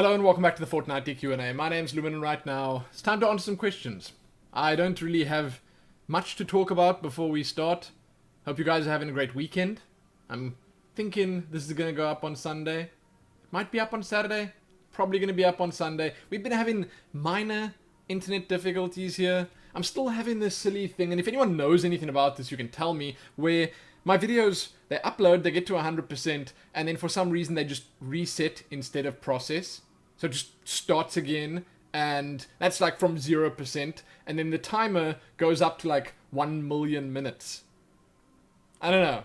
Hello and welcome back to the Fortnightly Q&A. My name's Lumin and right now it's time to answer some questions. I don't really have much to talk about before we start. Hope you guys are having a great weekend. I'm thinking this is going to go up on Sunday. It might be up on Saturday. Probably going to be up on Sunday. We've been having minor internet difficulties here. I'm still having this silly thing, and if anyone knows anything about this, you can tell me, where my videos, they upload, they get to 100%, and then for some reason they just reset instead of process. So it just starts again, and that's like from 0%, and then the timer goes up to like 1 million minutes. I don't know.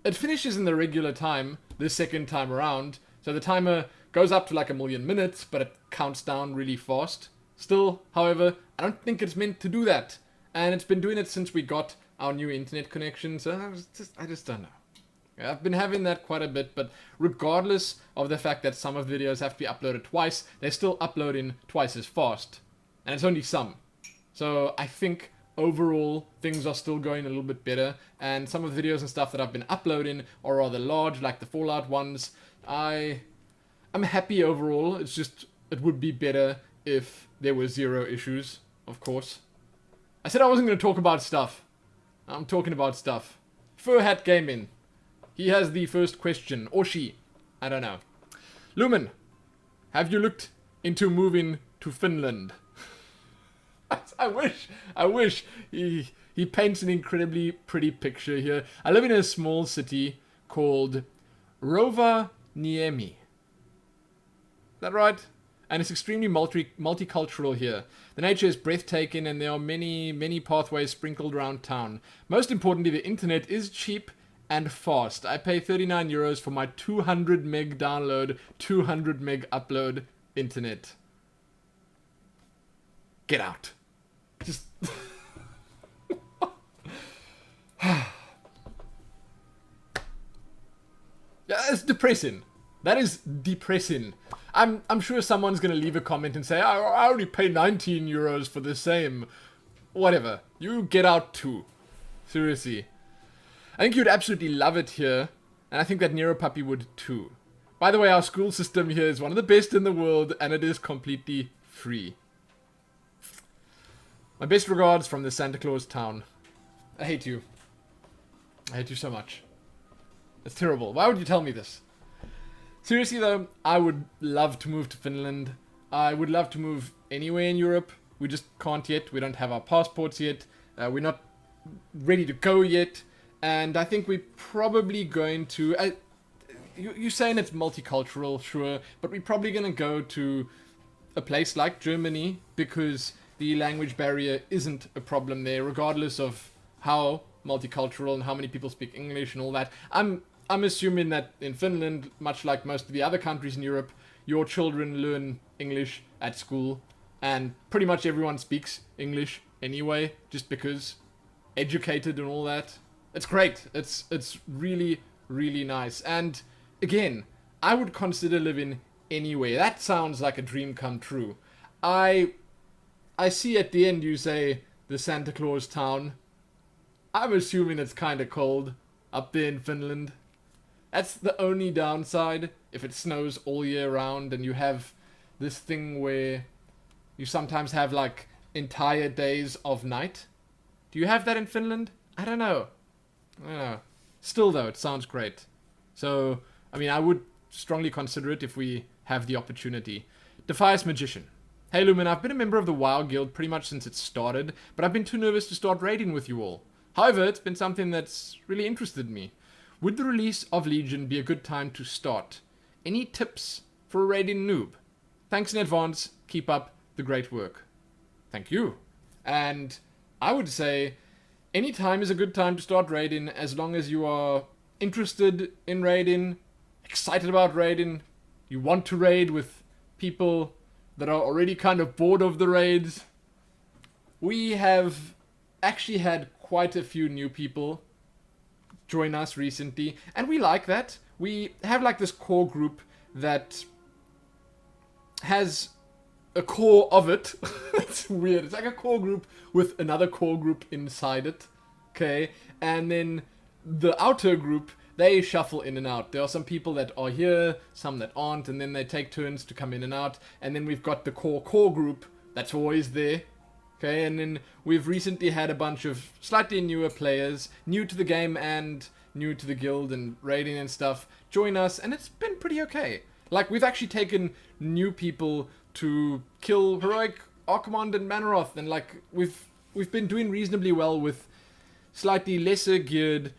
It finishes in the regular time the second time around, so the timer goes up to like 1 million minutes, but it counts down really fast. Still, however, I don't think it's meant to do that, and it's been doing it since we got our new internet connection, so I just don't know. I've been having that quite a bit, but regardless of the fact that some of the videos have to be uploaded twice, they're still uploading twice as fast. And it's only some. So I think overall things are still going a little bit better, and some of the videos and stuff that I've been uploading are rather large, like the Fallout ones. I'm happy overall. It's just, it would be better if there were zero issues, of course. I said I wasn't going to talk about stuff. I'm talking about stuff. Fur Hat Gaming. He has the first question, or she, I don't know. Lumin, have you looked into moving to Finland? I wish. He paints an incredibly pretty picture here. I live in a small city called Rovaniemi. Is that right? And it's extremely multicultural here. The nature is breathtaking and there are many pathways sprinkled around town. Most importantly, the internet is cheap and fast. I pay 39 euros for my 200 meg download, 200 meg upload internet. Get out. Just... Yeah, it's depressing. That is depressing. I'm sure someone's going to leave a comment and say, I only pay 19 euros for the same. Whatever. You get out too. Seriously. I think you'd absolutely love it here, and I think that Nero Puppy would too. By the way, our school system here is one of the best in the world, and it is completely free. My best regards from the Santa Claus town. I hate you. I hate you so much. It's terrible. Why would you tell me this? Seriously though, I would love to move to Finland. I would love to move anywhere in Europe. We just can't yet. We don't have our passports yet. We're not ready to go yet. And I think we're probably going to... you're saying it's multicultural, sure. But we're probably going to go to a place like Germany because the language barrier isn't a problem there, regardless of how multicultural and how many people speak English and all that. I'm assuming that in Finland, much like most of the other countries in Europe, your children learn English at school. And pretty much everyone speaks English anyway, just because educated and all that. It's great. It's really, really nice. And again, I would consider living anywhere. That sounds like a dream come true. I see at the end you say the Santa Claus town. I'm assuming it's kind of cold up there in Finland. That's the only downside. If it snows all year round and you have this thing where you sometimes have like entire days of night. Do you have that in Finland? I don't know. Still though, it sounds great. So, I mean, I would strongly consider it if we have the opportunity. Defias Magician. Hey Lumin, I've been a member of the WoW guild pretty much since it started, but I've been too nervous to start raiding with you all. However, it's been something that's really interested me. Would the release of Legion be a good time to start? Any tips for a raiding noob? Thanks in advance, keep up the great work. Thank you. And I would say any time is a good time to start raiding as long as you are interested in raiding, excited about raiding, you want to raid with people that are already kind of bored of the raids. We have actually had quite a few new people join us recently, and we like that. We have like this core group that has a core of it. It's weird. It's like a core group with another core group inside it. Okay? And then the outer group they shuffle in and out. There are some people that are here, some that aren't, and then they take turns to come in and out. And then we've got the core group that's always there. Okay, and then we've recently had a bunch of slightly newer players, new to the game and new to the guild and raiding and stuff, join us, and it's been pretty okay. Like, we've actually taken new people to kill Heroic, Archimond, and Manaroth, and like, we've been doing reasonably well with slightly lesser geared,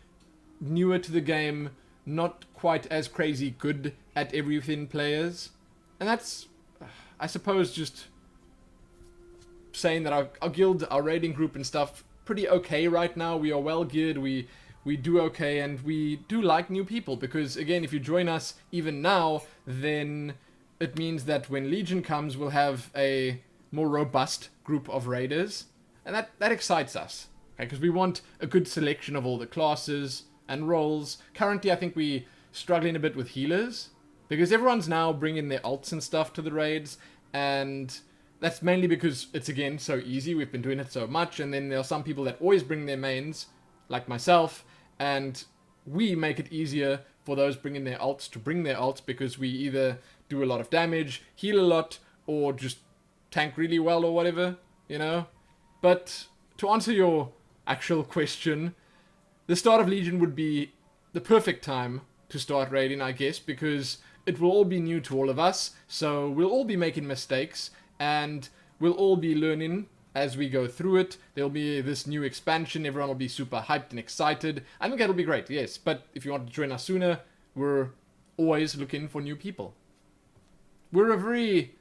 newer to the game, not quite as crazy good at everything players. And that's, I suppose, just saying that our guild, our raiding group and stuff, pretty okay right now. We are well geared, we do okay, and we do like new people, because again, if you join us even now, then it means that when Legion comes, we'll have a more robust group of raiders, and that excites us, okay, because we want a good selection of all the classes and roles. Currently, I think we're struggling a bit with healers, because everyone's now bringing their ults and stuff to the raids, and that's mainly because it's, again, so easy. We've been doing it so much, and then there are some people that always bring their mains, like myself, and we make it easier for those bringing their ults to bring their ults, because we either do a lot of damage, heal a lot, or just tank really well or whatever, you know? But to answer your actual question, the start of Legion would be the perfect time to start raiding, I guess, because it will all be new to all of us, so we'll all be making mistakes, and we'll all be learning as we go through it. There'll be this new expansion, everyone will be super hyped and excited. I think that'll be great, yes, but if you want to join us sooner, we're always looking for new people. We're a very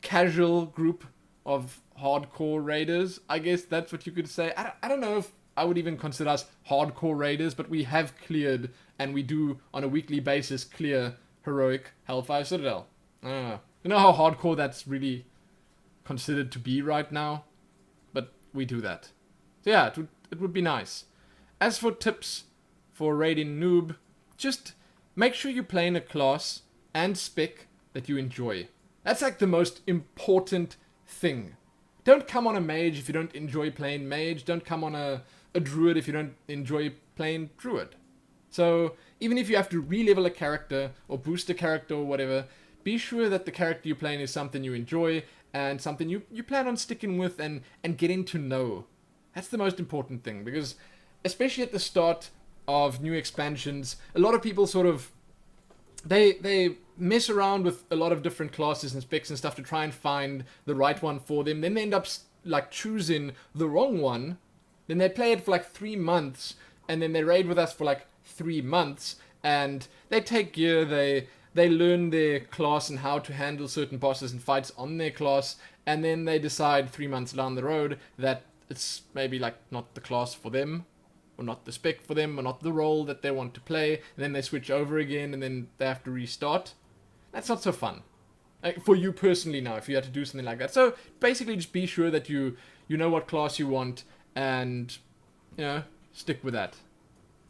casual group of hardcore raiders, I guess that's what you could say. I don't know if I would even consider us hardcore raiders, but we have cleared, and we do on a weekly basis clear Heroic, Hellfire, Citadel. I don't know. You know how hardcore that's really considered to be right now? But we do that. So yeah, it would be nice. As for tips for raiding noob, just make sure you play in a class and spec that you enjoy. That's like the most important thing. Don't come on a mage if you don't enjoy playing mage. Don't come on a druid if you don't enjoy playing druid. So even if you have to re-level a character or boost a character or whatever, be sure that the character you're playing is something you enjoy and something you plan on sticking with and getting to know. That's the most important thing, because especially at the start of new expansions, a lot of people sort of they mess around with a lot of different classes and specs and stuff to try and find the right one for them. Then they end up like choosing the wrong one. Then they play it for like 3 months, and then they raid with us for like 3 months, and they take gear, they learn their class and how to handle certain bosses and fights on their class, and then they decide 3 months down the road that it's maybe like not the class for them, or not the spec for them, or not the role that they want to play, and then they switch over again, and then they have to restart. That's not so fun. Like, for you personally now, if you had to do something like that. So basically just be sure that you know what class you want, and, you know, stick with that.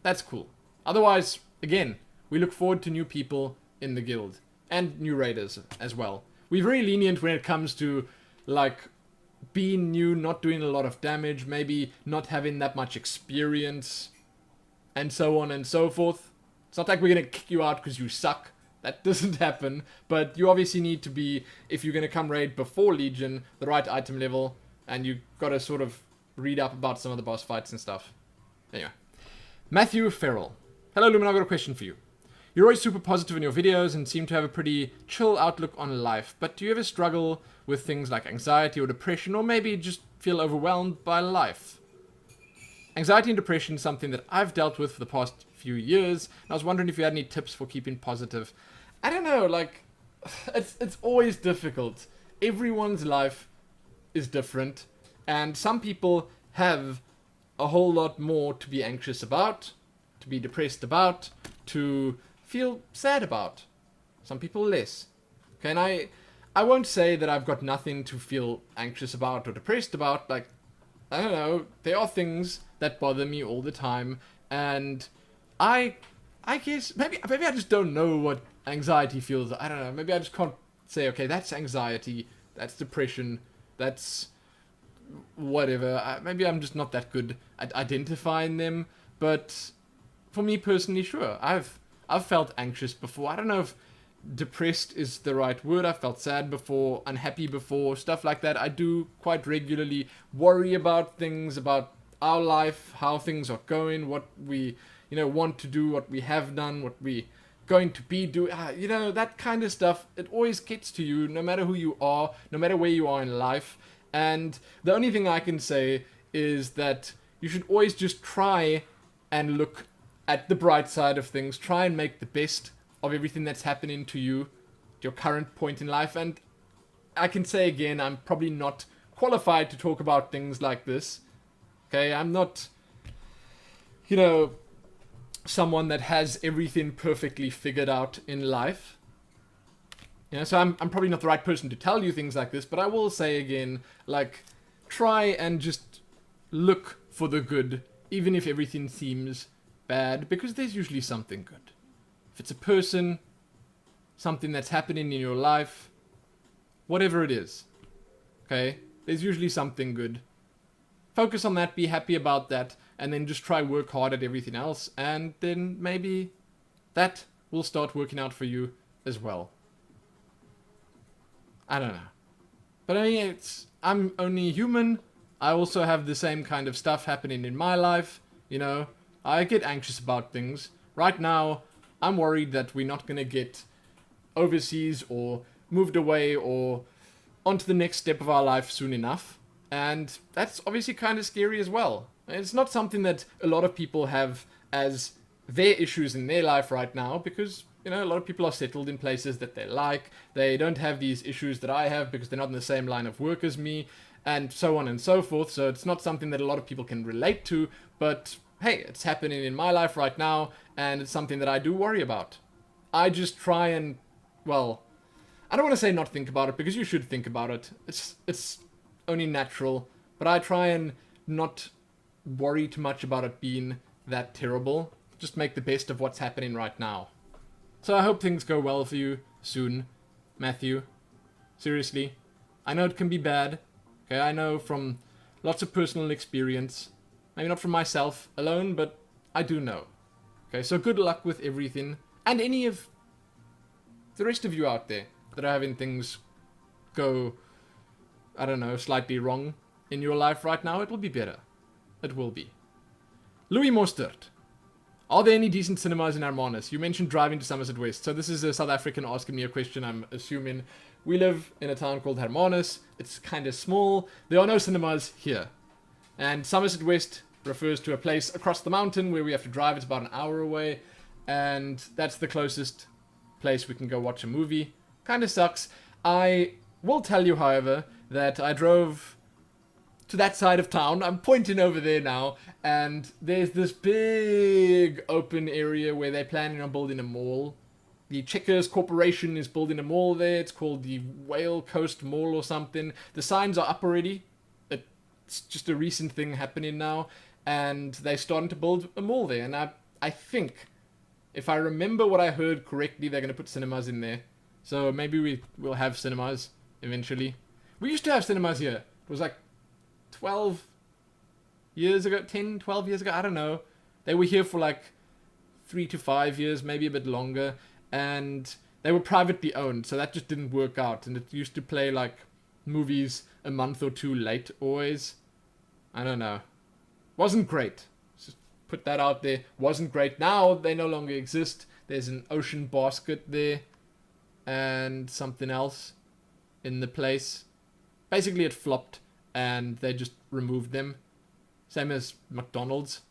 That's cool. Otherwise, again, we look forward to new people in the guild, and new raiders as well. We're very lenient when it comes to, like, being new, not doing a lot of damage, maybe not having that much experience, and so on and so forth. It's not like we're gonna kick you out because you suck. That doesn't happen, but you obviously need to be, if you're gonna come raid before Legion, the right item level, and you gotta sort of read up about some of the boss fights and stuff. Anyway. Matthew Farrell. Hello Lumin, I've got a question for you. You're always super positive in your videos and seem to have a pretty chill outlook on life, but do you ever struggle with things like anxiety or depression, or maybe just feel overwhelmed by life? Anxiety and depression is something that I've dealt with for the past few years, and I was wondering if you had any tips for keeping positive. I don't know, like, it's always difficult. Everyone's life is different, and some people have a whole lot more to be anxious about, to be depressed about, to feel sad about. Some people less. Okay, and I won't say that I've got nothing to feel anxious about or depressed about. Like, I don't know, there are things that bother me all the time, and I guess maybe I just don't know what anxiety feels. I don't know, maybe I just can't say, okay, that's anxiety, that's depression, that's whatever. Maybe I'm just not that good at identifying them, but for me personally, sure, I've felt anxious before. I don't know if depressed is the right word. I've felt sad before, unhappy before, stuff like that. I do quite regularly worry about things, about our life, how things are going, what we, want to do, what we have done, what we going to be doing. That kind of stuff. It always gets to you, no matter who you are, no matter where you are in life. And the only thing I can say is that you should always just try and look at the bright side of things. Try and make the best of everything that's happening to you, your current point in life. And I can say again, I'm probably not qualified to talk about things like this. Okay, I'm not, someone that has everything perfectly figured out in life. So I'm probably not the right person to tell you things like this, but I will say again, try and just look for the good, even if everything seems bad, because there's usually something good. If it's a person, something that's happening in your life, whatever it is, okay, there's usually something good. Focus on that, be happy about that, and then just try work hard at everything else, and then maybe that will start working out for you as well. I don't know. But I'm only human. I also have the same kind of stuff happening in my life, I get anxious about things. Right now, I'm worried that we're not going to get overseas or moved away or onto the next step of our life soon enough. And that's obviously kind of scary as well. It's not something that a lot of people have as their issues in their life right now because, a lot of people are settled in places that they like. They don't have these issues that I have because they're not in the same line of work as me and so on and so forth. So it's not something that a lot of people can relate to, but hey, it's happening in my life right now, and it's something that I do worry about. I just try and, I don't want to say not think about it, because you should think about it. It's only natural, but I try and not worry too much about it being that terrible. Just make the best of what's happening right now. So I hope things go well for you soon, Matthew. Seriously. I know it can be bad. Okay, I know from lots of personal experience. Maybe not from myself alone, but I do know. Okay, so good luck with everything. And any of the rest of you out there that are having things go, slightly wrong in your life right now, it will be better. It will be. Louis Mostert. Are there any decent cinemas in Hermanus? You mentioned driving to Somerset West. So this is a South African asking me a question, I'm assuming. We live in a town called Hermanus. It's kind of small. There are no cinemas here. And Somerset West refers to a place across the mountain where we have to drive. It's about an hour away. And that's the closest place we can go watch a movie. Kind of sucks. I will tell you, however, that I drove to that side of town. I'm pointing over there now. And there's this big open area where they're planning on building a mall. The Checkers Corporation is building a mall there. It's called the Whale Coast Mall or something. The signs are up already. It's just a recent thing happening now. And they're starting to build a mall there. And I think, if I remember what I heard correctly, they're going to put cinemas in there. So maybe we'll have cinemas eventually. We used to have cinemas here. It was 12 years ago, 10, 12 years ago, I don't know. They were here for 3 to 5 years, maybe a bit longer. And they were privately owned, so that just didn't work out. And it used to play movies a month or two late always. I don't know. Wasn't great. Just put that out there. Wasn't great. Now they no longer exist. There's an Ocean Basket there and something else in the place. Basically it flopped and they just removed them. Same as McDonald's.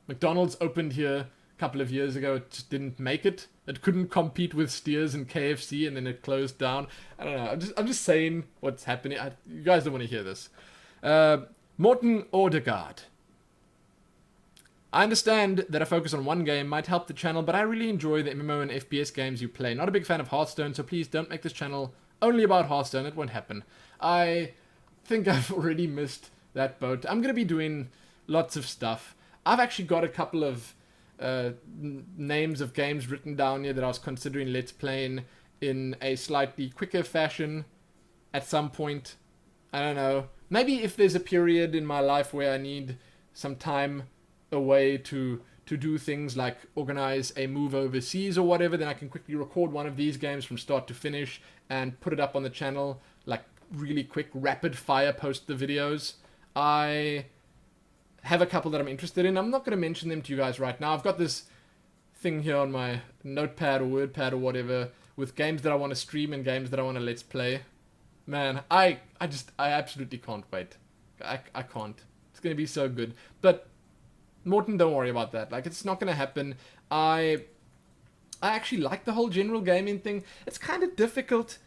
McDonald's opened here a couple of years ago. It just didn't make it. It couldn't compete with Steers and KFC, and then it closed down. I don't know. I'm just saying what's happening. You guys don't want to hear this. Morten Odegaard. I understand that a focus on one game might help the channel, but I really enjoy the MMO and FPS games you play. Not a big fan of Hearthstone, so please don't make this channel only about Hearthstone. It won't happen. I think I've already missed that boat. I'm going to be doing lots of stuff. I've actually got a couple of names of games written down here that I was considering let's playing in a slightly quicker fashion at some point. I don't know. Maybe if there's a period in my life where I need some time away to to do things like organize a move overseas or whatever, then I can quickly record one of these games from start to finish and put it up on the channel, like really quick, rapid fire post the videos. I have a couple that I'm interested in. I'm not going to mention them to you guys right now. I've got this thing here on my notepad or WordPad or whatever with games that I want to stream and games that I want to let's play. Man, I absolutely can't wait. I can't. It's going to be so good. But Morton, don't worry about that. Like, it's not going to happen. I actually like the whole general gaming thing. It's kind of difficult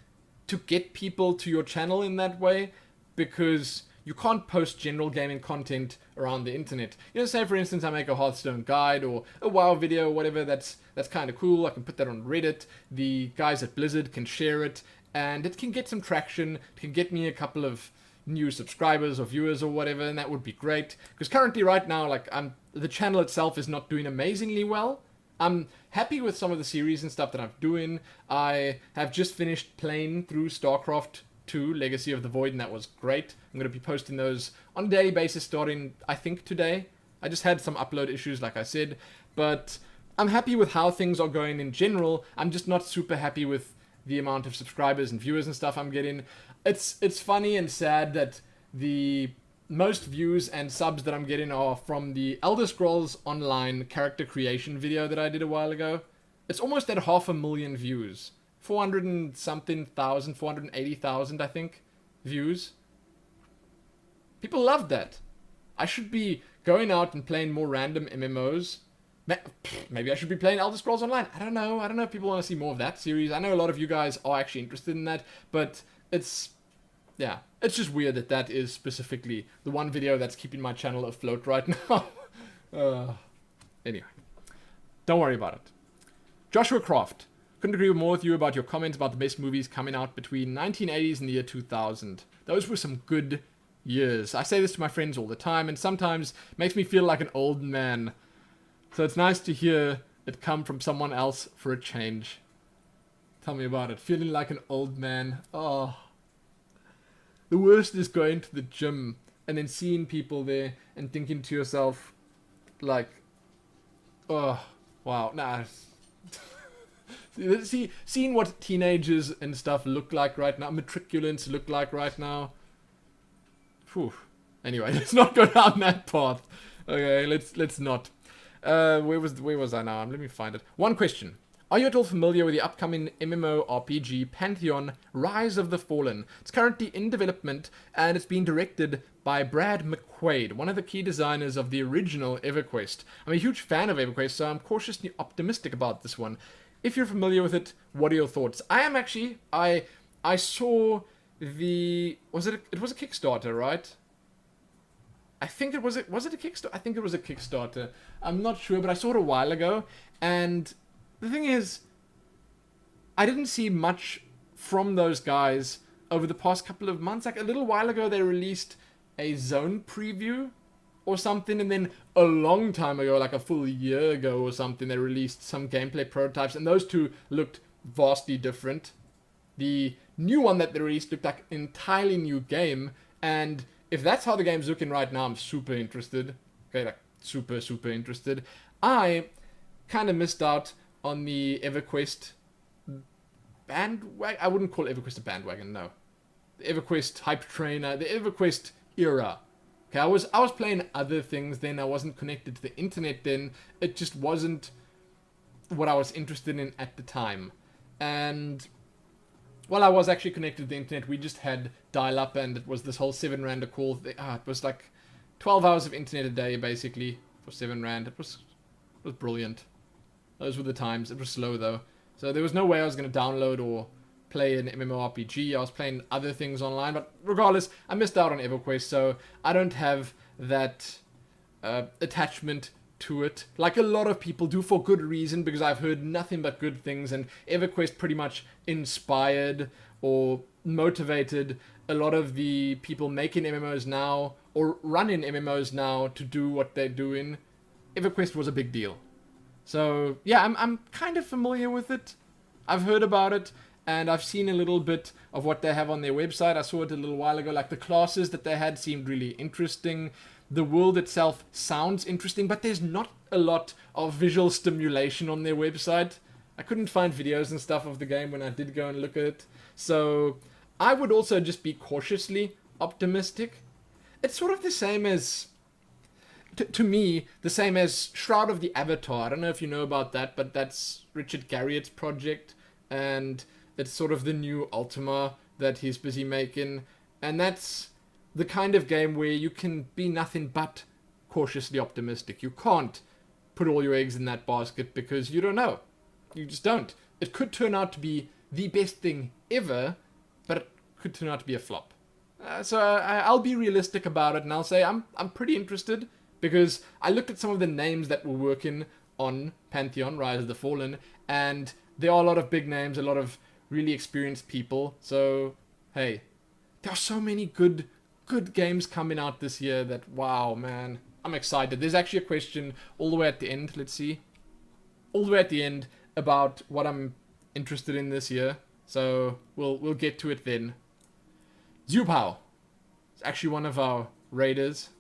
to get people to your channel in that way because you can't post general gaming content around the internet. You know, say for instance I make a Hearthstone guide or a WoW video or whatever, that's kind of cool. I can put that on Reddit. The guys at Blizzard can share it and it can get some traction. It can get me a couple of new subscribers or viewers or whatever, and that would be great. Because currently right now, like, the channel itself is not doing amazingly well. I'm happy with some of the series and stuff that I'm doing. I have just finished playing through StarCraft 2 Legacy of the Void, and that was great. I'm going to be posting those on a daily basis starting, I think, today. I just had some upload issues, like I said, but I'm happy with how things are going in general. I'm just not super happy with the amount of subscribers and viewers and stuff I'm getting. It's funny and sad that the most views and subs that I'm getting are from the Elder Scrolls Online character creation video that I did a while ago. It's almost at 500,000 views. 400 and something thousand, 480,000, I think, views. People love that. I should be going out and playing more random MMOs. Maybe I should be playing Elder Scrolls Online. I don't know if people want to see more of that series. I know a lot of you guys are actually interested in that, but it's just weird that is specifically the one video that's keeping my channel afloat right now. Anyway, don't worry about it. Joshua Croft. Couldn't agree more with you about your comments about the best movies coming out between 1980s and the year 2000. Those were some good years. I say this to my friends all the time, and sometimes it makes me feel like an old man. So it's nice to hear it come from someone else for a change. Tell me about it. Feeling like an old man. Oh. The worst is going to the gym and then seeing people there and thinking to yourself, like, oh, wow, nah. Seeing what teenagers and stuff look like right now, matriculants look like right now. Whew. Anyway, let's not go down that path. Okay, let's not. Where was I now? Let me find it. One question. Are you at all familiar with the upcoming MMORPG Pantheon Rise of the Fallen? It's currently in development and it's being directed by Brad McQuaid, one of the key designers of the original EverQuest. I'm a huge fan of EverQuest, so I'm cautiously optimistic about this one. If you're familiar with it, what are your thoughts? I am actually. I saw the... it was a Kickstarter, right? I think it was a Kickstarter? I think it was a Kickstarter. I'm not sure, but I saw it a while ago, and the thing is, I didn't see much from those guys over the past couple of months. Like, a little while ago, they released a zone preview or something, and then a long time ago, like a full year ago or something, they released some gameplay prototypes, and those two looked vastly different. The new one that they released looked like an entirely new game, and if that's how the game's looking right now, I'm super interested. Okay, like, super, super interested. I kind of missed out on the EverQuest bandwagon. I wouldn't call EverQuest a bandwagon, no. The EverQuest hype train, the EverQuest era. Okay, I was playing other things then. I wasn't connected to the internet then. It just wasn't what I was interested in at the time. And while I was actually connected to the internet, we just had dial-up, and it was this whole 7 rand a call thing. It was like 12 hours of internet a day, basically, for 7 rand. It was brilliant. Those were the times. It was slow, though. So there was no way I was going to download or play an MMORPG. I was playing other things online, but regardless, I missed out on EverQuest, so I don't have that attachment to it, like a lot of people do, for good reason, because I've heard nothing but good things, and EverQuest pretty much inspired or motivated a lot of the people making MMOs now, or running MMOs now, to do what they're doing. EverQuest was a big deal. So yeah, I'm kind of familiar with it. I've heard about it, and I've seen a little bit of what they have on their website. I saw it a little while ago. Like, the classes that they had seemed really interesting. the world itself sounds interesting, but there's not a lot of visual stimulation on their website. I couldn't find videos and stuff of the game when I did go and look at it. So I would also just be cautiously optimistic. It's sort of the same as, to me, the same as Shroud of the Avatar. I don't know if you know about that, but that's Richard Garriott's project, and it's sort of the new Ultima that he's busy making. And that's the kind of game where you can be nothing but cautiously optimistic. You can't put all your eggs in that basket because you don't know. You just don't. It could turn out to be the best thing ever, but it could turn out to be a flop. So I'll be realistic about it, and I'll say I'm pretty interested, because I looked at some of the names that were working on Pantheon, Rise of the Fallen, and there are a lot of big names, a lot of really experienced people. So, hey, there are so many good games coming out this year that, wow, man, I'm excited. There's actually a question all the way at the end, let's see. All the way at the end about what I'm interested in this year. So, we'll get to it then. Zupao. It's actually one of our raiders.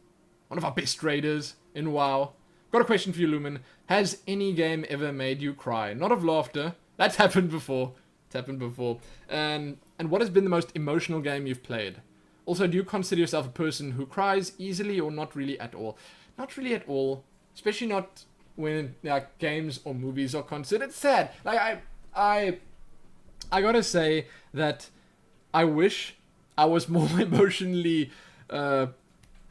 One of our best raiders in WoW. Got a question for you, Lumin. Has any game ever made you cry? Not of laughter. That's happened before. It's happened before. And what has been the most emotional game you've played? Also, do you consider yourself a person who cries easily or not really at all? Not really at all. Especially not when like games or movies are considered sad. Like I gotta say that I wish I was more emotionally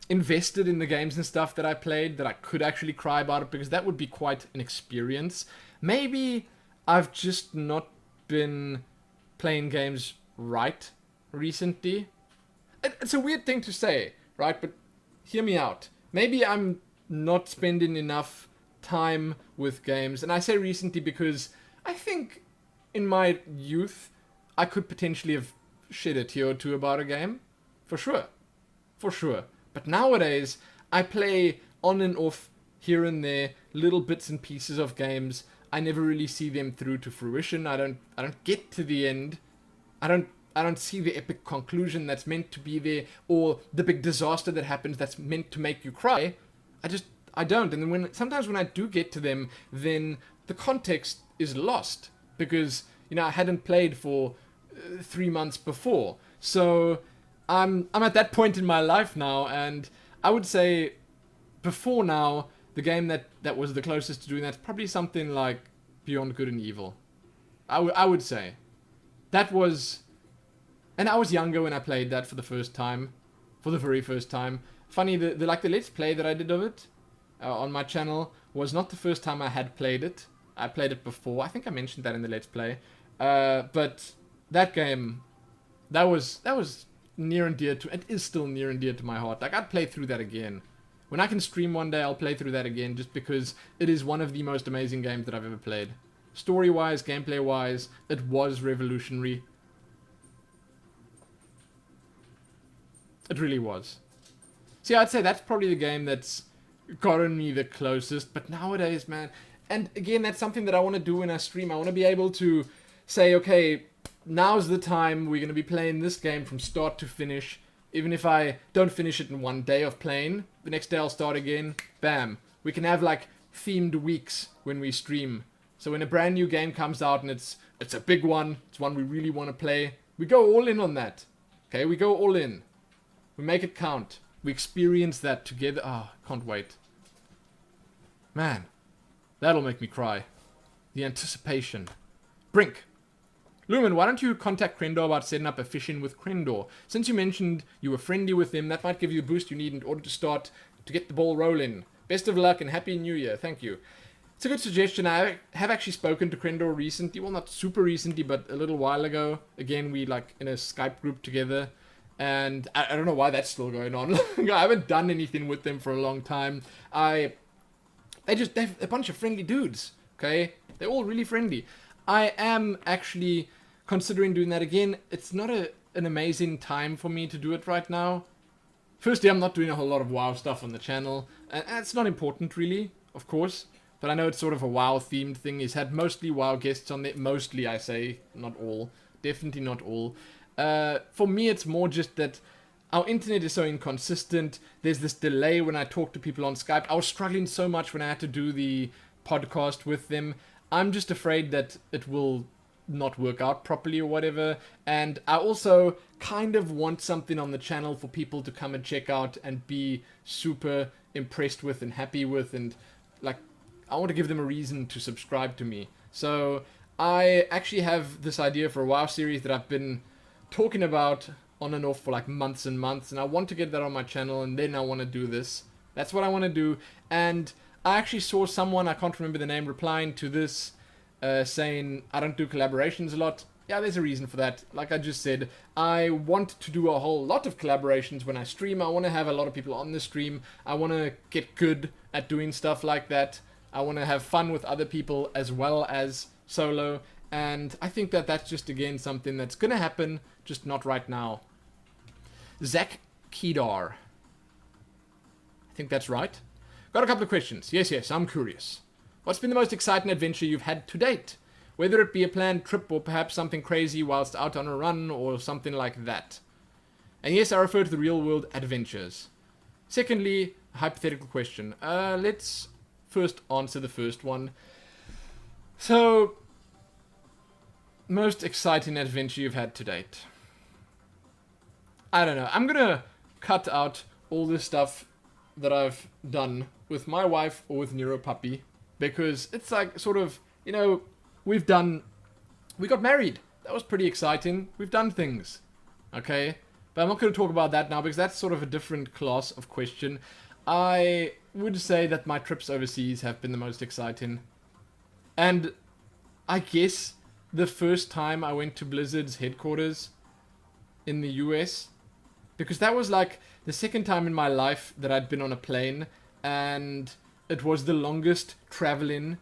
invested in the games and stuff that I played, that I could actually cry about it, because that would be quite an experience. Maybe I've just not been playing games right recently. It's a weird thing to say, right? But hear me out. Maybe I'm not spending enough time with games, and I say recently because I think in my youth I could potentially have shed a tear or two about a game, for sure. But nowadays I play on and off, here and there, little bits and pieces of games. I never really see them through to fruition. I don't get to the end. I don't see the epic conclusion that's meant to be there, or the big disaster that happens that's meant to make you cry. I don't. And then sometimes when I do get to them, then the context is lost, because I hadn't played for 3 months before. So I'm at that point in my life now, and I would say before now, the game that was the closest to doing that's probably something like Beyond Good and Evil. I would say that was, and I was younger when I played that for the very first time. Funny, the Let's Play that I did of it on my channel was not the first time I had played it. I played it before. I think I mentioned that in the Let's Play. But that game, that was near and dear to, it is still near and dear to my heart. Like, I'd play through that again. When I can stream one day, I'll play through that again, just because it is one of the most amazing games that I've ever played. Story-wise, gameplay-wise, it was revolutionary. It really was. See, I'd say that's probably the game that's gotten me the closest, but nowadays, man, and again, that's something that I want to do when I stream. I want to be able to say, okay, now's the time, we're going to be playing this game from start to finish. Even if I don't finish it in one day of playing, the next day I'll start again. Bam. We can have like themed weeks when we stream. So when a brand new game comes out and it's a big one, it's one we really want to play, we go all in on that. Okay, we go all in. We make it count. We experience that together. Ah, oh, can't wait. Man, that'll make me cry. The anticipation. Brink. Lumin, why don't you contact Krendor about setting up a fish-in with Krendor? Since you mentioned you were friendly with him, that might give you the boost you need in order to get the ball rolling. Best of luck and Happy New Year. Thank you. It's a good suggestion. I have actually spoken to Krendor recently. Well, not super recently, but a little while ago. Again, we like in a Skype group together. And I don't know why that's still going on. I haven't done anything with them for a long time. They're a bunch of friendly dudes. Okay? They're all really friendly. I am actually considering doing that again. It's not an amazing time for me to do it right now. Firstly, I'm not doing a whole lot of WoW stuff on the channel. And it's not important, really, of course. But I know it's sort of a WoW-themed thing. He's had mostly WoW guests on there. Mostly, I say. Not all. Definitely not all. For me, it's more just that our internet is so inconsistent. There's this delay when I talk to people on Skype. I was struggling so much when I had to do the podcast with them. I'm just afraid that it will not work out properly or whatever. And I also kind of want something on the channel for people to come and check out and be super impressed with and happy with, and like I want to give them a reason to subscribe to me. So I actually have this idea for a WoW series that I've been talking about on and off for like months and months, and I want to get that on my channel, and then I want to do this. That's what I want to do. And I actually saw someone, I can't remember the name, replying to this saying I don't do collaborations a lot. Yeah, there's a reason for that. Like I just said, I want to do a whole lot of collaborations when I stream. I want to have a lot of people on the stream. I want to get good at doing stuff like that. I want to have fun with other people as well as solo. And I think that that's just, again, something that's going to happen, just not right now. Zach Kedar. I think that's right. Got a couple of questions. Yes, I'm curious. What's been the most exciting adventure you've had to date? Whether it be a planned trip or perhaps something crazy whilst out on a run or something like that. And yes, I refer to the real world adventures. Secondly, a hypothetical question. Let's first answer the first one. So, most exciting adventure you've had to date? I don't know. I'm gonna cut out all this stuff that I've done with my wife or with Nero Puppy, because it's like sort of, you know, we got married. That was pretty exciting. We've done things. Okay? But I'm not going to talk about that now because that's sort of a different class of question. I would say that my trips overseas have been the most exciting. And I guess the first time I went to Blizzard's headquarters in the US, because that was like the second time in my life that I'd been on a plane, and it was the longest traveling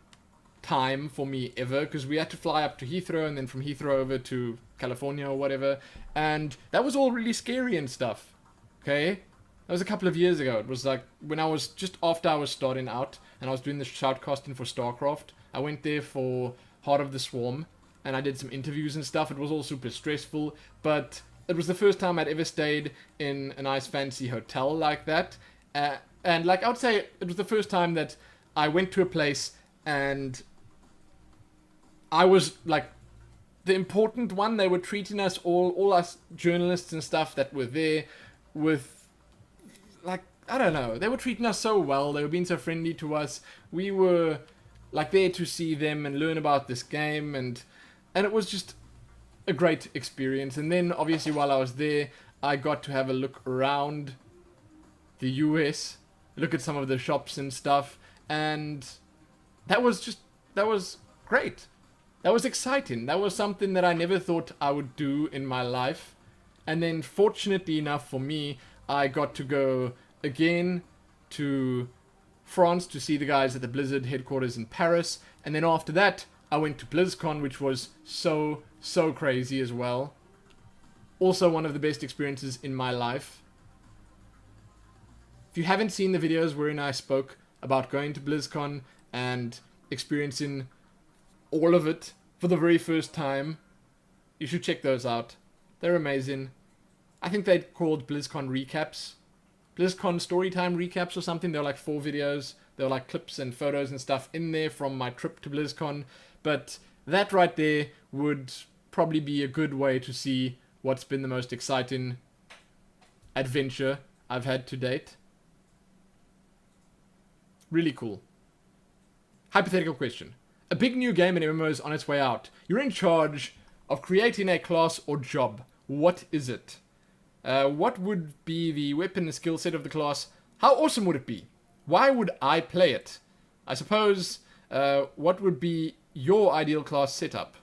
time for me ever, because we had to fly up to Heathrow and then from Heathrow over to California or whatever, and that was all really scary and stuff. Okay, that was a couple of years ago. It was like when I was just after I was starting out and I was doing the shoutcasting for StarCraft. I went there for Heart of the Swarm and I did some interviews and stuff. It was all super stressful, but it was the first time I'd ever stayed in a nice fancy hotel like that, and like I would say it was the first time that I went to a place and I was like the important one. They were treating us all us journalists and stuff that were there with, like, I don't know, they were treating us so well. They were being so friendly to us. We were like there to see them and learn about this game, and it was just a great experience. And then obviously while I was there, I got to have a look around the US, look at some of the shops and stuff, and that was great. That was exciting. That was something that I never thought I would do in my life. And then fortunately enough for me, I got to go again to France to see the guys at the Blizzard headquarters in Paris. And then after that, I went to BlizzCon, which was so crazy as well. Also one of the best experiences in my life. If you haven't seen the videos wherein I spoke about going to BlizzCon and experiencing all of it for the very first time, you should check those out. They're amazing. I think they're called BlizzCon recaps. BlizzCon storytime recaps or something. They're like 4 videos. They're like clips and photos and stuff in there from my trip to BlizzCon. But that right there would probably be a good way to see what's been the most exciting adventure I've had to date. Really cool. Hypothetical question. A big new game in MMO is on its way out. You're in charge of creating a class or job. What is it? What would be the weapon and skill set of the class? How awesome would it be? Why would I play it? I suppose, what would be your ideal class setup?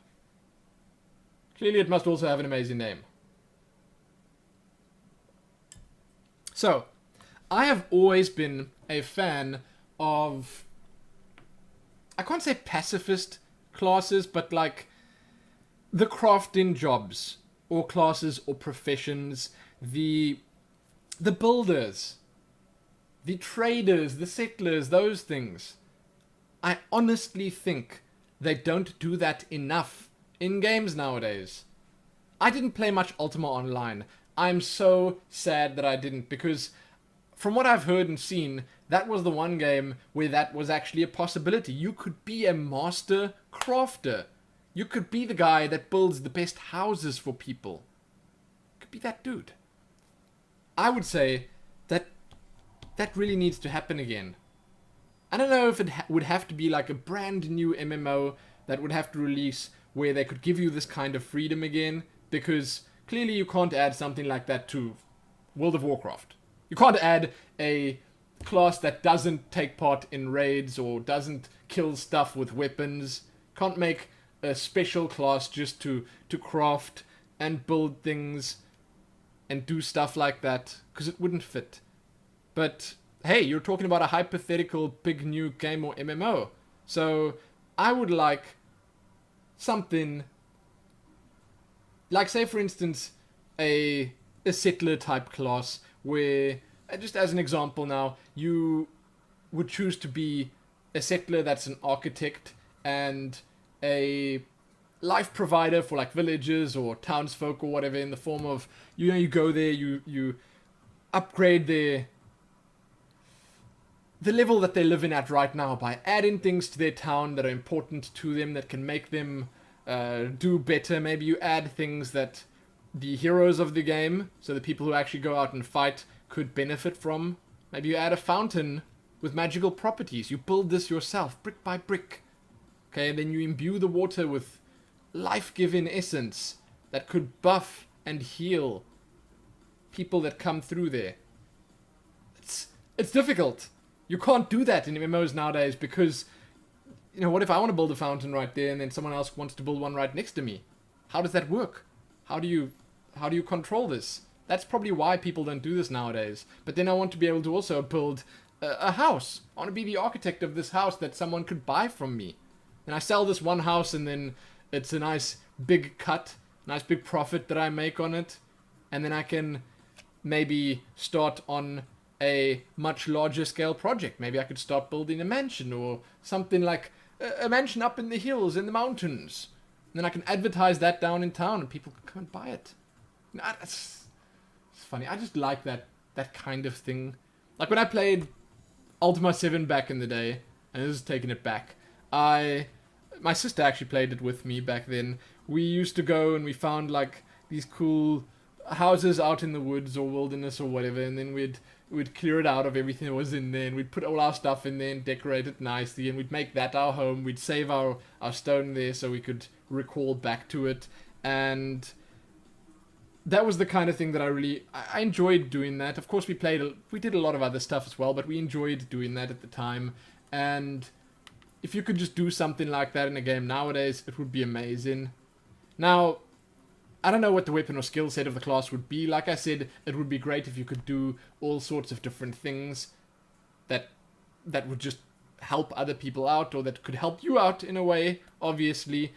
Clearly it must also have an amazing name. So, I have always been a fan of, I can't say pacifist classes, but like the crafting jobs or classes or professions, the builders, the traders, the settlers, those things. I honestly think they don't do that enough in games nowadays. I didn't play much Ultima Online, I'm so sad that I didn't, because from what I've heard and seen, that was the one game where that was actually a possibility. You could be a master crafter. You could be the guy that builds the best houses for people. You could be that dude. I would say that that really needs to happen again. I don't know if it would have to be like a brand new MMO that would have to release where they could give you this kind of freedom again, because clearly you can't add something like that to World of Warcraft. You can't add a class that doesn't take part in raids or doesn't kill stuff with weapons. Can't make a special class just to craft and build things and do stuff like that, because it wouldn't fit. But hey, you're talking about a hypothetical big new game or MMO. So I would like something like, say for instance, a settler type class where, just as an example now, you would choose to be a settler that's an architect and a life provider for like villages or townsfolk or whatever, in the form of, you go there, you upgrade the level that they live in at right now by adding things to their town that are important to them, that can make them do better. Maybe you add things that the heroes of the game, so the people who actually go out and fight, could benefit from. Maybe you add a fountain with magical properties. You build this yourself, brick by brick. Okay, and then you imbue the water with life-giving essence that could buff and heal people that come through there. It's difficult. You can't do that in MMOs nowadays because, what if I want to build a fountain right there and then someone else wants to build one right next to me? How does that work? How do you control this? That's probably why people don't do this nowadays. But then I want to be able to also build a house. I want to be the architect of this house that someone could buy from me. And I sell this one house and then it's a nice big cut, nice big profit that I make on it. And then I can maybe start on a much larger scale project. Maybe I could start building a mansion or something like a mansion up in the hills, in the mountains. And then I can advertise that down in town and people can come and buy it. It's funny. I just like that kind of thing. Like when I played Ultima 7 back in the day, and this is taking it back, my sister actually played it with me back then. We used to go and we found like these cool houses out in the woods or wilderness or whatever, and then we'd clear it out of everything that was in there, and we'd put all our stuff in there and decorate it nicely, and we'd make that our home. We'd save our stone there so we could recall back to it, and that was the kind of thing that I enjoyed doing that. Of course, we did a lot of other stuff as well, but we enjoyed doing that at the time. And if you could just do something like that in a game nowadays, it would be amazing. Now, I don't know what the weapon or skill set of the class would be. Like I said, it would be great if you could do all sorts of different things that would just help other people out, or that could help you out in a way, obviously.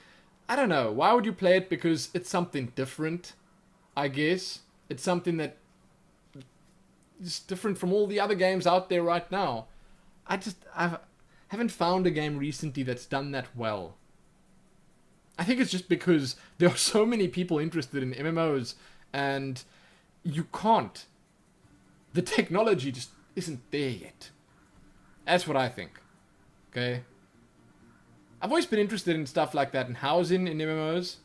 I don't know. Why would you play it? Because it's something different, I guess. It's something that is different from all the other games out there right now. I haven't found a game recently that's done that well. I think it's just because there are so many people interested in MMOs, and you can't. The technology just isn't there yet. That's what I think. Okay? I've always been interested in stuff like that, in housing in MMOs.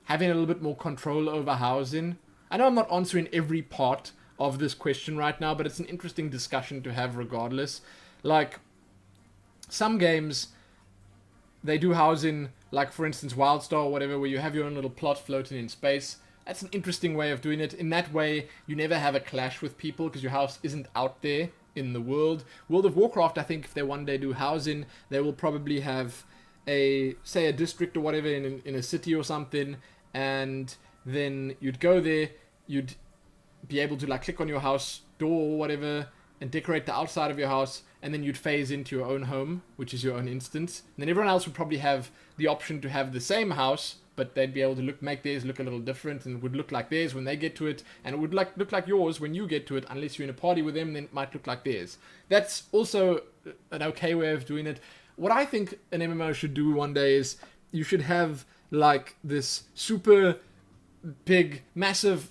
Having a little bit more control over housing. I know I'm not answering every part of this question right now, but it's an interesting discussion to have regardless. Like, some games, they do housing, like for instance Wildstar or whatever, where you have your own little plot floating in space. That's an interesting way of doing it. In that way, you never have a clash with people because your house isn't out there in the world. World of Warcraft, I think if they one day do housing, they will probably have a district or whatever in a city or something, and then you'd go there, you'd be able to like click on your house door or whatever and decorate the outside of your house, and then you'd phase into your own home, which is your own instance. And then everyone else would probably have the option to have the same house, but they'd be able to make theirs look a little different, and it would look like theirs when they get to it, and it would look like yours when you get to it, unless you're in a party with them, then it might look like theirs. That's also an okay way of doing it. What I think an MMO should do one day is you should have like this super big, massive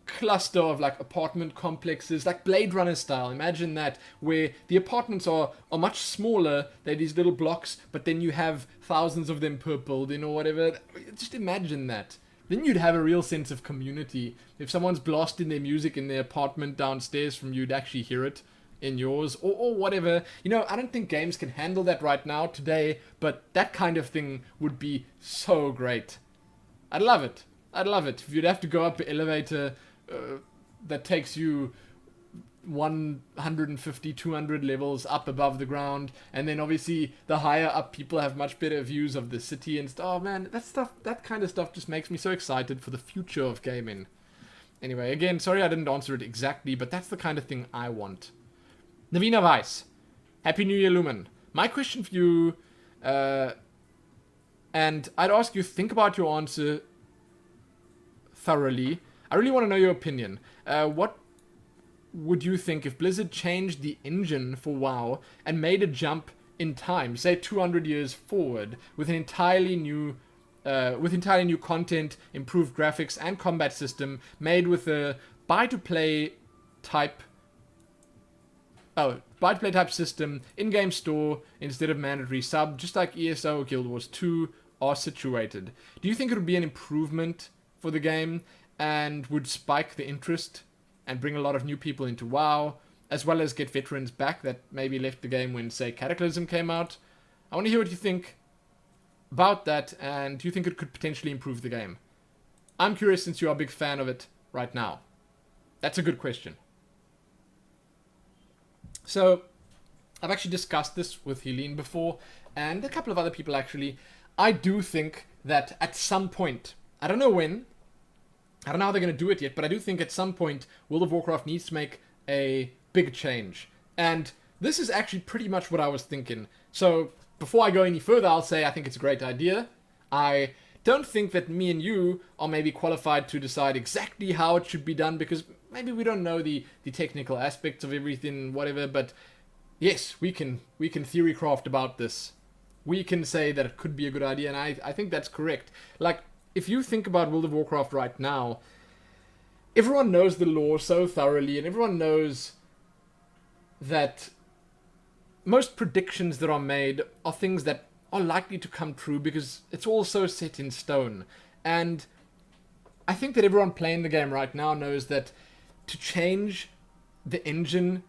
cluster of like apartment complexes, like Blade Runner style. Imagine that, where the apartments are much smaller. They're these little blocks, but then you have thousands of them per building or whatever. Just imagine that. Then you'd have a real sense of community. If someone's blasting their music in their apartment downstairs from you, you'd actually hear it in yours, or whatever. You know, I don't think games can handle that right now today, but that kind of thing would be so great. I'd love it. I'd love it. If you'd have to go up an elevator that takes you 150, 200 levels up above the ground, and then obviously the higher up people have much better views of the city and stuff. Oh man, that kind of stuff just makes me so excited for the future of gaming. Anyway, again, sorry I didn't answer it exactly, but that's the kind of thing I want. Navina Weiss, Happy New Year, Lumin. My question for you, and I'd ask you, think about your answer thoroughly. I really want to know your opinion. What would you think if Blizzard changed the engine for WoW and made a jump in time, say 200 years forward, with an entirely new content, improved graphics and combat system, made with a buy-to-play type system, in-game store instead of mandatory sub, just like ESO or Guild Wars 2 are situated? Do you think it would be an improvement for the game and would spike the interest and bring a lot of new people into WoW, as well as get veterans back that maybe left the game when, say, Cataclysm came out? I want to hear what you think about that, and do you think it could potentially improve the game? I'm curious since you are a big fan of it right now. That's a good question. So, I've actually discussed this with Helene before, and a couple of other people actually. I do think that at some point, I don't know when, I don't know how they're going to do it yet, but I do think at some point World of Warcraft needs to make a big change. And this is actually pretty much what I was thinking. So, before I go any further, I'll say I think it's a great idea. I don't think that me and you are maybe qualified to decide exactly how it should be done, because maybe we don't know the technical aspects of everything, whatever, but yes, we can theorycraft about this. We can say that it could be a good idea, and I think that's correct. Like, if you think about World of Warcraft right now, everyone knows the lore so thoroughly, and everyone knows that most predictions that are made are things that are likely to come true because it's all so set in stone. And I think that everyone playing the game right now knows that to change the engine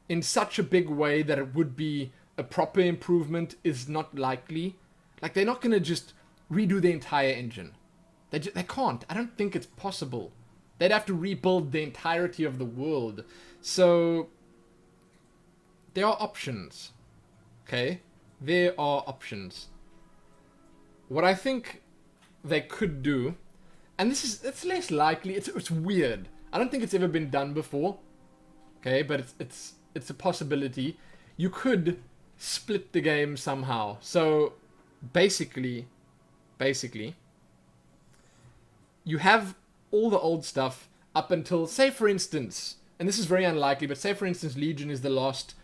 in such a big way that it would be a proper improvement is not likely. Like, they're not going to just redo the entire engine. They can't. I don't think it's possible. They'd have to rebuild the entirety of the world. So, there are options. Okay? There are options. What I think they could do, and it's less likely, it's weird. I don't think it's ever been done before. Okay, but it's a possibility. You could split the game somehow. So, basically, you have all the old stuff up until, say for instance, and this is very unlikely, but say for instance Legion is the last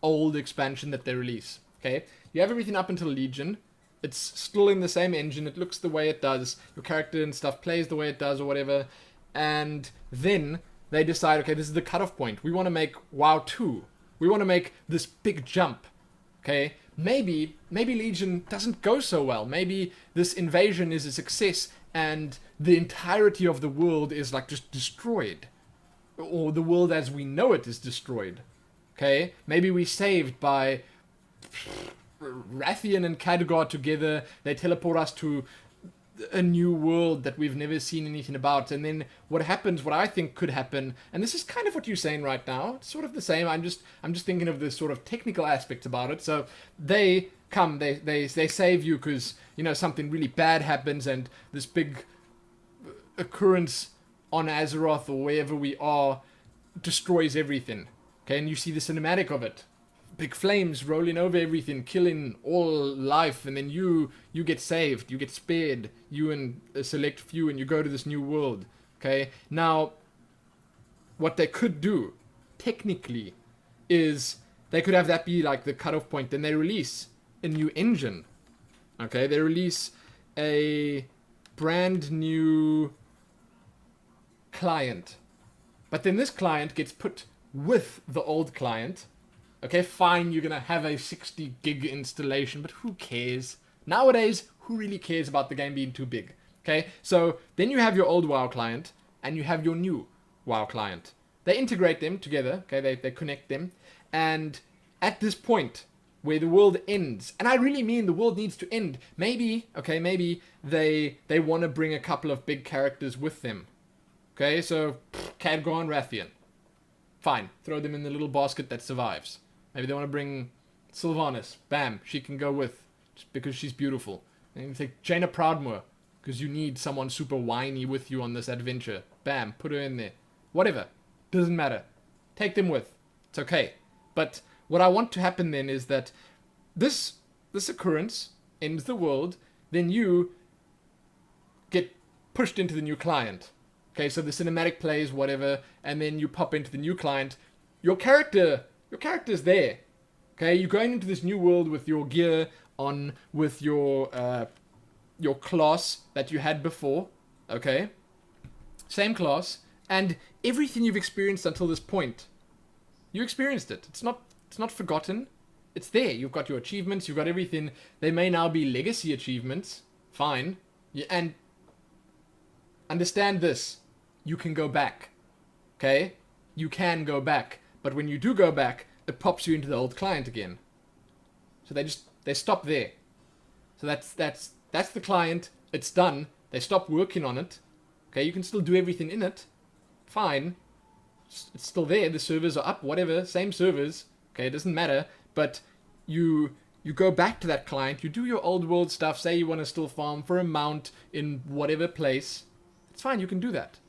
old expansion that they release. Okay, you have everything up until Legion. It's still in the same engine. It looks the way it does. Your character and stuff plays the way it does or whatever. And then they decide, okay, this is the cutoff point. We want to make WoW 2. We want to make this big jump. Okay, maybe Legion doesn't go so well. Maybe this invasion is a success and the entirety of the world is like just destroyed. Or the world as we know it is destroyed. Okay, maybe we saved by Rathian and Khadgar together. They teleport us to a new world that we've never seen anything about. And then what happens, what I think could happen, and this is kind of what you're saying right now, it's sort of the same. I'm just thinking of the sort of technical aspects about it. So they come, they save you because, you know, something really bad happens and this big occurrence on Azeroth or wherever we are destroys everything. Okay, and you see the cinematic of it. Big flames rolling over everything, killing all life, and then you get saved, you get spared, you and a select few, and you go to this new world. Okay, now what they could do technically is they could have that be like the cutoff point. Then they release a new engine. Okay, they release a brand new client. But then this client gets put with the old client. Okay, fine, you're going to have a 60 gig installation, but who cares? Nowadays, who really cares about the game being too big? Okay, so then you have your old WoW client, and you have your new WoW client. They integrate them together, okay, they connect them, and at this point, where the world ends, and I really mean the world needs to end, maybe they want to bring a couple of big characters with them. Okay, so, Khadgar and Rathian. Fine, throw them in the little basket that survives. Maybe they want to bring Sylvanas. Bam, she can go with, just because she's beautiful. And you take Jaina Proudmoore, because you need someone super whiny with you on this adventure. Bam, put her in there. Whatever, doesn't matter. Take them with, it's okay. But what I want to happen then is that this occurrence ends the world, then you get pushed into the new client. Okay, so the cinematic plays, whatever, and then you pop into the new client. Your character's there. Okay, you're going into this new world with your gear on, with your class that you had before. Okay, same class, and everything you've experienced until this point, you experienced it. It's not forgotten. It's there. You've got your achievements. You've got everything. They may now be legacy achievements. Fine, and understand this. You can go back. Okay? You can go back. But when you do go back, it pops you into the old client again. So they stop there. So that's the client. It's done. They stop working on it. Okay, you can still do everything in it. Fine. It's still there. The servers are up, whatever. Same servers. Okay, it doesn't matter. But you go back to that client. You do your old world stuff. Say you want to still farm for a mount in whatever place. It's fine. You can do that.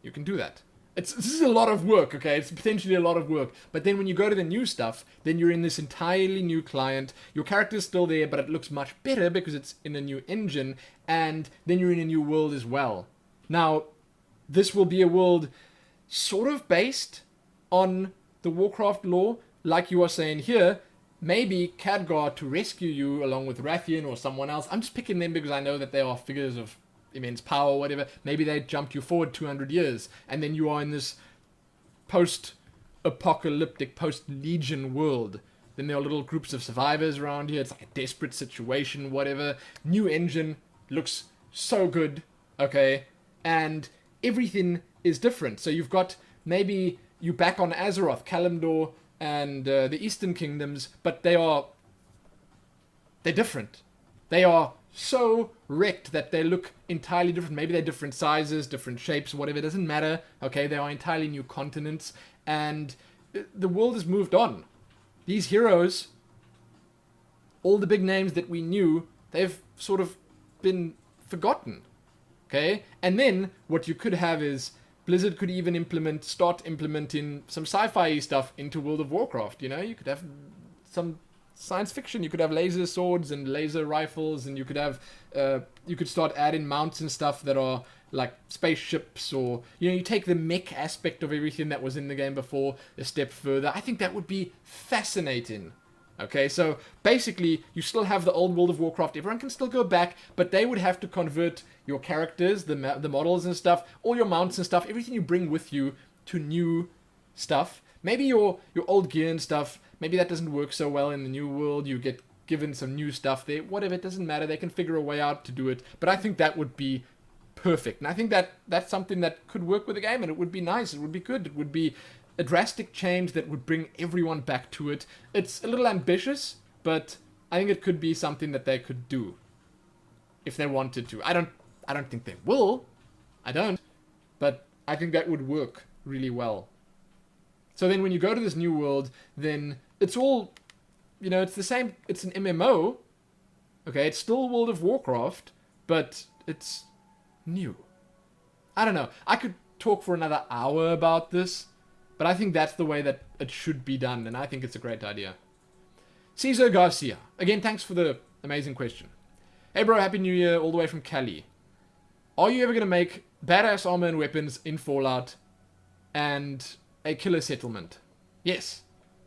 You can do that. This is a lot of work, okay? It's potentially a lot of work. But then when you go to the new stuff, then you're in this entirely new client. Your character's still there, but it looks much better because it's in a new engine. And then you're in a new world as well. Now, this will be a world sort of based on the Warcraft lore. Like you are saying here, maybe Khadgar to rescue you along with Rathian or someone else. I'm just picking them because I know that they are figures of immense power or whatever. Maybe they jumped you forward 200 years and then you are in this post-apocalyptic, post-Legion world. Then there are little groups of survivors around here. It's like a desperate situation, whatever. New engine, looks so good, okay? And everything is different. So you've got, maybe you back on Azeroth, Kalimdor, and the Eastern Kingdoms, but they're different. They are so wrecked that they look entirely different. Maybe they're different sizes, different shapes, whatever. It doesn't matter. Okay, they are entirely new continents, and the world has moved on. These heroes, all the big names that we knew, they've sort of been forgotten. Okay, and then what you could have is Blizzard could even start implementing some sci-fi stuff into World of Warcraft. You know, you could have some science fiction. You could have laser swords and laser rifles, and you could have you could start adding mounts and stuff that are like spaceships, or you know, you take the mech aspect of everything that was in the game before a step further. I think that would be fascinating. Okay, so basically you still have the old World of Warcraft. Everyone can still go back, but they would have to convert your characters, the models and stuff, all your mounts and stuff, everything you bring with you to new stuff. Maybe your old gear and stuff, maybe that doesn't work so well in the new world. You get given some new stuff there. Whatever, it doesn't matter. They can figure a way out to do it. But I think that would be perfect. And I think that's something that could work with the game, and it would be nice. It would be good. It would be a drastic change that would bring everyone back to it. It's a little ambitious, but I think it could be something that they could do if they wanted to. I don't think they will. I don't. But I think that would work really well. So then when you go to this new world, then it's all, you know, it's the same. It's an MMO. Okay, it's still World of Warcraft, but it's new. I don't know. I could talk for another hour about this, but I think that's the way that it should be done, and I think it's a great idea. Cesar Garcia. Again, thanks for the amazing question. Hey bro, Happy New Year all the way from Cali. Are you ever going to make badass armor and weapons in Fallout and a killer settlement? Yes.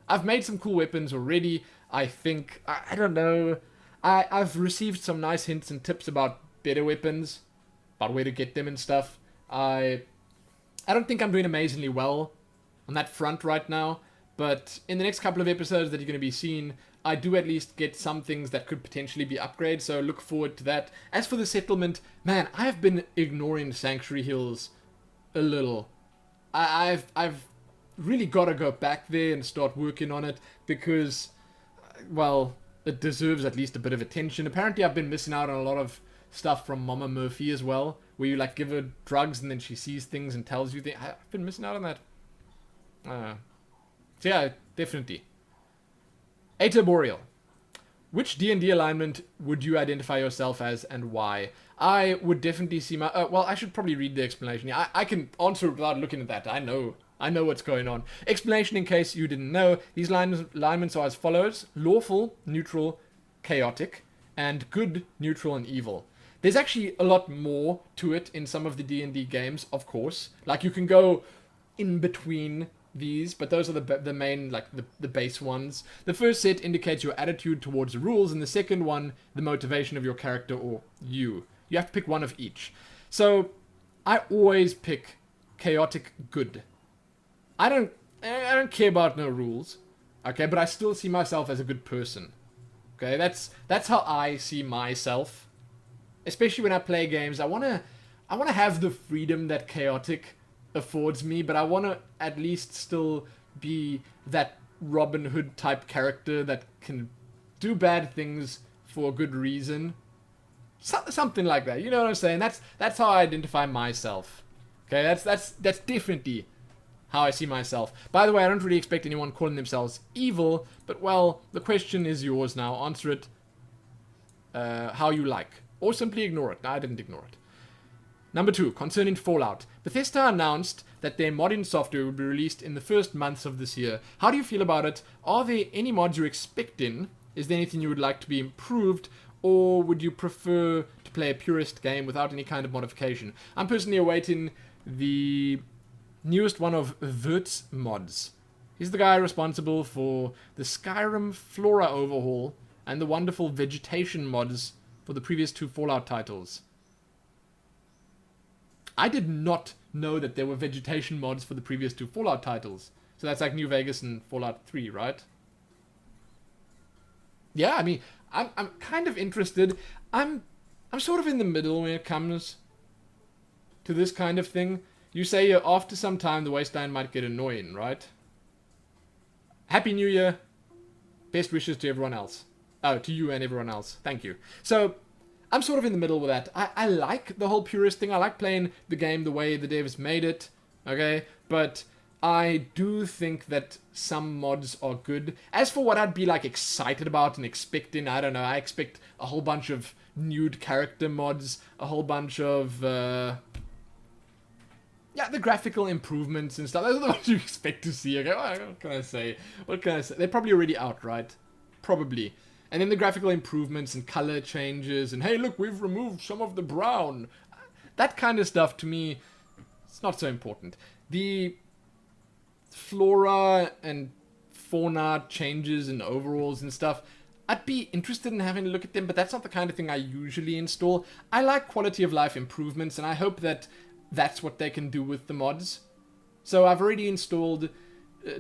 I've made some cool weapons already, I think. I don't know. I've received some nice hints and tips about better weapons, about where to get them and stuff. I I don't think I'm doing amazingly well on that front right now, but in the next couple of episodes that you're going to be seeing, I do at least get some things that could potentially be upgrades, so look forward to that. As for the settlement, man, I have been ignoring Sanctuary Hills a little. I've really got to go back there and start working on it because, well, it deserves at least a bit of attention. Apparently, I've been missing out on a lot of stuff from Mama Murphy as well, where you like give her drugs and then she sees things and tells you things. I've been missing out on that. So yeah, definitely. Aether Boreal. Which D&D alignment would you identify yourself as and why? I would definitely see my... well, I should probably read the explanation. Yeah, I can answer it without looking at that. I know what's going on. Explanation in case you didn't know. These alignments are as follows. Lawful, neutral, chaotic, and good, neutral, and evil. There's actually a lot more to it in some of the D&D games, of course. Like, you can go in between these, but those are the main, like, the base ones. The first set indicates your attitude towards the rules, and the second one, the motivation of your character or you. You have to pick one of each. So, I always pick chaotic good. I don't care about no rules, okay, but I still see myself as a good person. Okay, that's how I see myself. Especially when I play games, I wanna have the freedom that chaotic affords me, but I wanna at least still be that Robin Hood type character that can do bad things for a good reason. Something like that. You know what I'm saying? That's how I identify myself. Okay, that's definitely how I see myself. By the way, I don't really expect anyone calling themselves evil, but well, the question is yours now. Answer it how you like. Or simply ignore it. No, I didn't ignore it. Number 2, concerning Fallout. Bethesda announced that their modding software would be released in the first months of this year. How do you feel about it? Are there any mods you're expecting? Is there anything you would like to be improved? Or would you prefer to play a purist game without any kind of modification? I'm personally awaiting the newest one of Vert's mods. He's the guy responsible for the Skyrim Flora overhaul and the wonderful vegetation mods for the previous 2 Fallout titles. I did not know that there were vegetation mods for the previous 2 Fallout titles. So that's like New Vegas and Fallout 3, right? Yeah, I mean, I'm kind of interested. I'm sort of in the middle when it comes to this kind of thing. You say after some time the wasteland might get annoying, right? Happy New Year. Best wishes to everyone else. Oh, to you and everyone else. Thank you. So, I'm sort of in the middle with that. I like the whole purist thing. I like playing the game the way the devs made it. Okay? But I do think that some mods are good. As for what I'd be like excited about and expecting, I don't know. I expect a whole bunch of nude character mods. A whole bunch of... yeah, the graphical improvements and stuff. Those are the ones you expect to see. Okay, what can I say? What can I say? They're probably already out, right? Probably. And then the graphical improvements and color changes and, hey, look, we've removed some of the brown. That kind of stuff, to me, it's not so important. The flora and fauna changes and overalls and stuff, I'd be interested in having a look at them, but that's not the kind of thing I usually install. I like quality of life improvements, and I hope that that's what they can do with the mods. So I've already installed,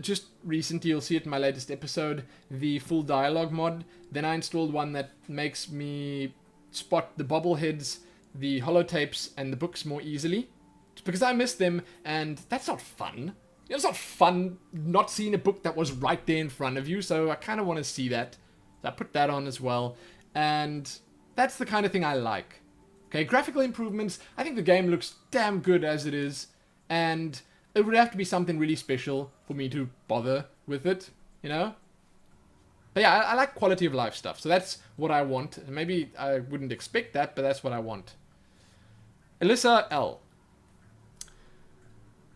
just recently, you'll see it in my latest episode, the full dialogue mod. Then I installed one that makes me spot the bobbleheads, the holotapes, and the books more easily. Just because I miss them, and that's not fun. It's not fun not seeing a book that was right there in front of you, so I kind of want to see that. So I put that on as well, and that's the kind of thing I like. Okay, graphical improvements, I think the game looks damn good as it is, and it would have to be something really special for me to bother with it, you know? But yeah, I like quality of life stuff, so that's what I want. Maybe I wouldn't expect that, but that's what I want. Alyssa L.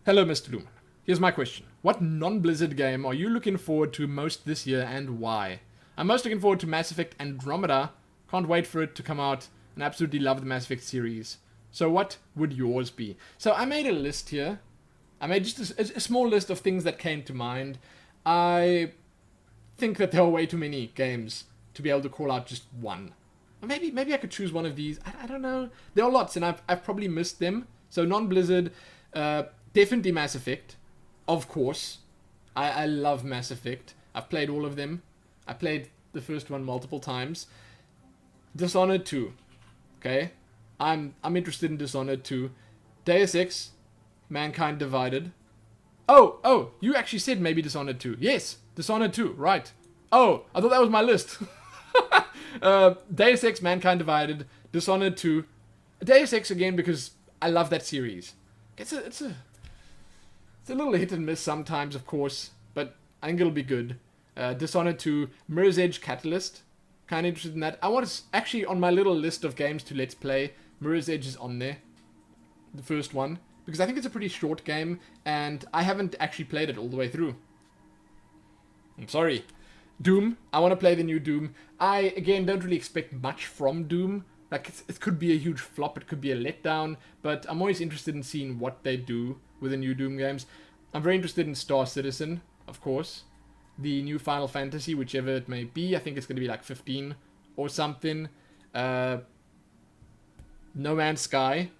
Hello, Mr. Lumin. Here's my question. What non-Blizzard game are you looking forward to most this year, and why? I'm most looking forward to Mass Effect Andromeda. Can't wait for it to come out, and absolutely love the Mass Effect series. So what would yours be? So I made a list here. I made just a small list of things that came to mind. I think that there are way too many games to be able to call out just one. Or maybe I could choose one of these. I don't know. There are lots, and I've probably missed them. So non-Blizzard, Definitely Mass Effect. Of course. I love Mass Effect. I've played all of them. I played the first one multiple times. Dishonored 2. Okay? I'm interested in Dishonored 2. Deus Ex, Mankind Divided. Oh, you actually said maybe Dishonored 2. Yes, Dishonored 2, right. Oh, I thought that was my list. Deus Ex, Mankind Divided, Dishonored 2. Deus Ex again because I love that series. It's a little hit and miss sometimes, of course, but I think it'll be good. Dishonored 2, Mirror's Edge Catalyst. Kind of interested in that. I want to actually on my little list of games to let's play. Mirror's Edge is on there, the first one, because I think it's a pretty short game, and I haven't actually played it all the way through. I'm sorry. Doom. I want to play the new Doom. I, again, don't really expect much from Doom. Like, it could be a huge flop, it could be a letdown, but I'm always interested in seeing what they do with the new Doom games. I'm very interested in Star Citizen, of course. The new Final Fantasy, whichever it may be. I think it's going to be like 15 or something. No Man's Sky.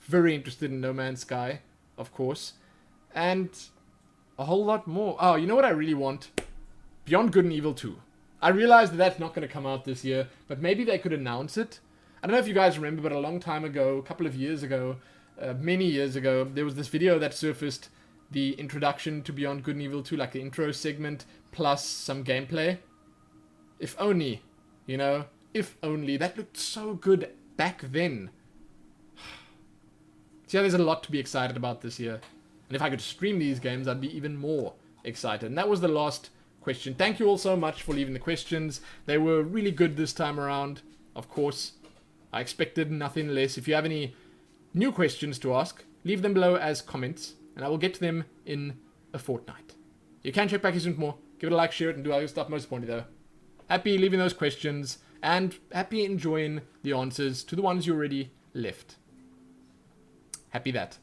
Very interested in No Man's Sky, of course. And a whole lot more. Oh, you know what I really want? Beyond Good and Evil 2. I realize that that's not going to come out this year, but maybe they could announce it. I don't know if you guys remember, but a long time ago, a couple of years ago, many years ago, there was this video that surfaced, the introduction to Beyond Good and Evil 2, like the intro segment, plus some gameplay. If only, you know, if only. That looked so good back then. So yeah, there's a lot to be excited about this year. And if I could stream these games, I'd be even more excited. And that was the last question. Thank you all so much for leaving the questions. They were really good this time around. Of course, I expected nothing less. If you have any new questions to ask, leave them below as comments, and I will get to them in a fortnight. You can check back soon for more. Give it a like, share it, and do all your stuff. Most importantly, though, happy leaving those questions, and happy enjoying the answers to the ones you already left. Happy that.